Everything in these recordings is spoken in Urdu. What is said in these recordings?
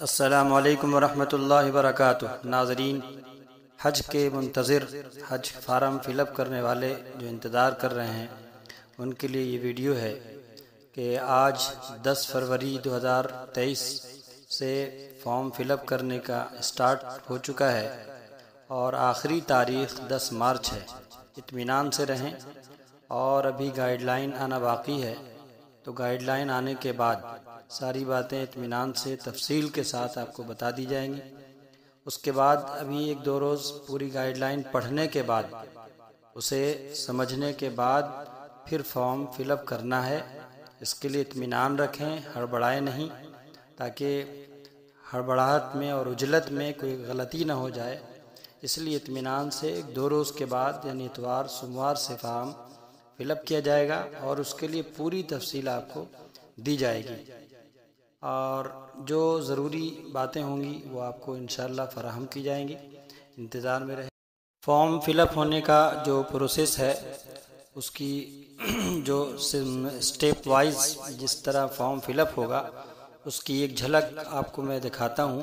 السلام علیکم ورحمۃ اللہ وبرکاتہ۔ ناظرین، حج کے منتظر، حج فارم فل اپ کرنے والے جو انتظار کر رہے ہیں ان کے لیے یہ ویڈیو ہے کہ آج 10 فروری 2023 سے فارم فل اپ کرنے کا اسٹارٹ ہو چکا ہے اور آخری تاریخ 10 مارچ ہے۔ اطمینان سے رہیں، اور ابھی گائیڈ لائن آنا باقی ہے، تو گائیڈ لائن آنے کے بعد ساری باتیں اطمینان سے تفصیل کے ساتھ آپ کو بتا دی جائیں گی۔ اس کے بعد ابھی 1-2 روز پوری گائیڈ لائن پڑھنے کے بعد، اسے سمجھنے کے بعد پھر فارم فل اپ کرنا ہے۔ اس کے لیے اطمینان رکھیں، ہڑبڑائیں نہیں، تاکہ ہڑبڑاہٹ میں اور عجلت میں کوئی غلطی نہ ہو جائے۔ اس لیے اطمینان سے 1-2 روز کے بعد یعنی اتوار سوموار سے فارم فل اپ کیا جائے گا اور اس کے لیے پوری تفصیل آپ کو دی جائے گی، اور جو ضروری باتیں ہوں گی وہ آپ کو انشاءاللہ فراہم کی جائیں گی۔ انتظار میں رہیں۔ فارم فل اپ ہونے کا جو پروسیس ہے، اس کی جو اسٹیپ وائز جس طرح فارم فل اپ ہوگا اس کی ایک جھلک آپ کو میں دکھاتا ہوں،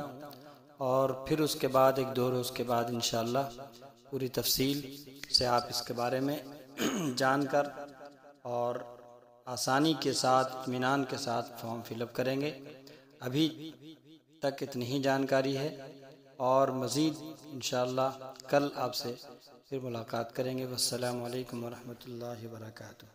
اور پھر اس کے بعد 1-2 روز کے بعد انشاءاللہ پوری تفصیل سے آپ اس کے بارے میں جان کر اور آسانی کے ساتھ، اطمینان کے ساتھ فارم فل اپ کریں گے۔ ابھی تک اتنی ہی جانکاری ہے، اور مزید انشاءاللہ کل آپ سے پھر ملاقات کریں گے۔ والسلام علیکم ورحمۃ اللہ وبرکاتہ۔